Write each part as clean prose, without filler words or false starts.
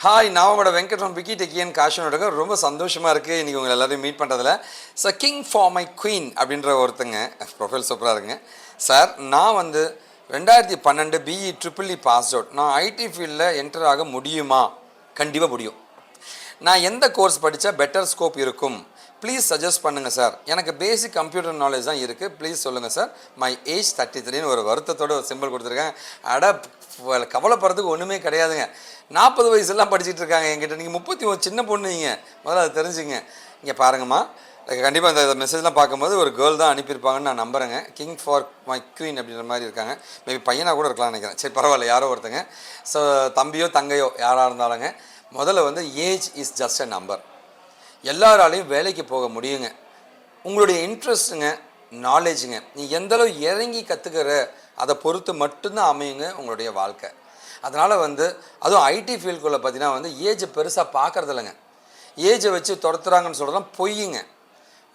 Hi, நான் உங்களோட Venkat from Vicky டெக்கியன் காஷனோட ரொம்ப சந்தோஷமாக இருக்குது இன்றைக்கி உங்களை எல்லாரையும் மீட் பண்ணுறதுல. So king for my queen அப்படின்ற ஒருத்தங்க ப்ரொஃபைல் சூப்பராக இருக்குங்க. சார், நான் வந்து 2012 பிஇ ட்ரிபிள்இ பாஸ் அவுட். நான் ஐடி ஃபீல்டில் என்டர் ஆக முடியுமா? கண்டிப்பாக முடியும். நான் எந்த கோர்ஸ் படித்தா பெட்டர் ஸ்கோப் இருக்கும்? ப்ளீஸ் சஜஸ்ட் பண்ணுங்கள் சார். எனக்கு பேசிக் கம்ப்யூட்டர் நாலேஜ் தான் இருக்குது, ப்ளீஸ் சொல்லுங்கள் சார். மை ஏஜ் 33ன்னு ஒரு வருத்தத்தோடு ஒரு சிம்பிள் கொடுத்துருக்கேன். கவலைப்படுறதுக்கு ஒன்றுமே கிடையாதுங்க. 40 வயசுலாம் படிச்சுட்டு இருக்காங்க என்கிட்ட. நீங்கள் 31 சின்ன பொண்ணு, நீங்கள் முதல்ல அதை தெரிஞ்சுங்க. இங்கே பாருங்கம்மா, கண்டிப்பாக இந்த மெசேஜ்லாம் பார்க்கும்போது ஒரு கேர்ள் தான் அனுப்பியிருப்பாங்கன்னு நான் நம்புகிறேங்க. கிங் ஃபார் மை குவீன் அப்படின்ற மாதிரி இருக்காங்க. மேபி பையனாக கூட இருக்கலாம்னு நினைக்கிறேன். சரி, பரவாயில்ல, யாரோ ஒருத்தங்க. ஸோ தம்பியோ தங்கையோ யாராக இருந்தாலுங்க, முதல்ல வந்து age is just a number. எல்லாராலையும் வேலைக்கு போக முடியுங்க. உங்களுடைய இன்ட்ரெஸ்ட்டுங்க, நாலேஜுங்க, நீ எந்தளவு இறங்கி கற்றுக்கிற அதை பொறுத்து மட்டும்தான் அமையுங்க உங்களுடைய வாழ்க்கை. அதனால் வந்து அதுவும் ஐடி ஃபீல்டுக்குள்ளே பார்த்தீங்கன்னா வந்து ஏஜ் பெருசாக பார்க்குறது இல்லைங்க. ஏஜை வச்சு துரத்துறாங்கன்னு சொல்கிறதுலாம் பொய்யுங்க.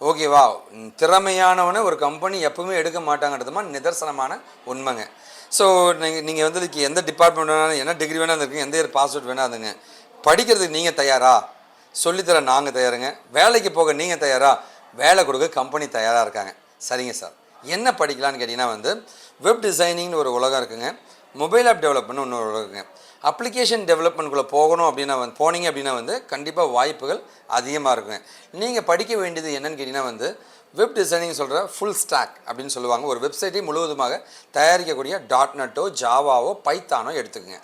ஓகேவா? திறமையானவனை ஒரு கம்பெனி எப்பவுமே எடுக்க மாட்டாங்கன்றதுமா நிதர்சனமான உண்மைங்க. ஸோ நீங்கள் வந்து இதுக்கு எந்த டிபார்ட்மெண்ட் வேணாலும், என்ன டிகிரி வேணாலும் இருக்குங்க, எந்த இயர் பாஸ் அவுட் வேணால் அதுங்க. படிக்கிறதுக்கு நீங்கள் தயாரா? சொல்லித்தர நாங்கள் தயாருங்க. வேலைக்கு போக நீங்கள் தயாரா? வேலை கொடுக்க கம்பெனி தயாராக இருக்காங்க. சரிங்க சார், என்ன படிக்கலான்னு கேட்டிங்கன்னா வந்து வெப் டிசைனிங்னு ஒரு உலகம் இருக்குங்க. மொபைல் ஆப் டெவலப்மெண்ட் இன்னொரு உலகம் இருக்குங்க. அப்ளிகேஷன் டெவலப்மெண்ட்குள்ளே போகணும் அப்படின்னா போனீங்க அப்படின்னா வந்து கண்டிப்பாக வாய்ப்புகள் அதிகமாக இருக்குங்க. நீங்கள் படிக்க வேண்டியது என்னன்னு கேட்டிங்கன்னா வந்து வெப் டிசைனிங் சொல்கிற ஃபுல் ஸ்டாக் அப்படின்னு சொல்லுவாங்க. ஒரு வெப்சைட்டை முழுவதுமாக தயாரிக்கக்கூடிய .NETஓ ஜாவாவோ பைத்தானோ எடுத்துக்கோங்க.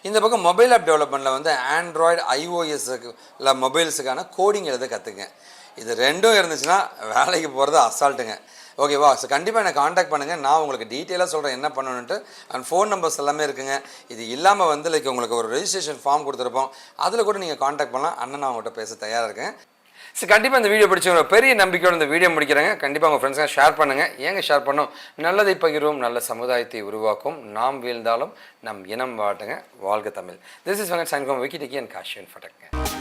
இந்த பக்கம் மொபைல் ஆப் டெவலப்மெண்ட்டில் வந்து ஆண்ட்ராய்டு ஐஓஎஸ்க்கு இல்லை மொபைல்ஸுக்கான கோடிங் எழுத கற்றுங்க. இது ரெண்டும் இருந்துச்சுன்னா வேலைக்கு போகிறது அசால்ட்டுங்க. ஓகேவா? ஸோ கண்டிப்பாக என்னை காண்டாக்ட் பண்ணுங்கள். நான் உங்களுக்கு டீட்டெயிலாக சொல்கிறேன் என்ன பண்ணணுன்ட்டு. அண்ட் ஃபோன் நம்பர்ஸ் எல்லாமே இருக்குங்க. இது இல்லாமல் வந்து லைக் உங்களுக்கு ஒரு ரெஜிஸ்ட்ரேஷன் ஃபார்ம் கொடுத்துருப்போம், அதில் கூட நீங்கள் காண்டாக்ட் பண்ணலாம். அண்ணன் நான் உங்கள்கிட்ட பேச தயாராக இருக்கேன். ஸோ கண்டிப்பாக இந்த வீடியோ பிடிச்சவங்க பெரிய நம்பிக்கையோடு இந்த வீடியோ முடிக்கிறாங்க. கண்டிப்பாக உங்கள் ஃப்ரெண்ட்ஸாக ஷேர் பண்ணுங்கள். ஏங்க ஷேர் பண்ணோம்? நல்லதை பகிர்வோம், நல்ல சமுதாயத்தை உருவாக்கும். நாம் வீழ்ந்தாலும் நம் இனம் வாட்டுங்க. வாழ்க தமிழ். This is Venkat sign from Vicky techian காஷன் ஃபட்டங்க.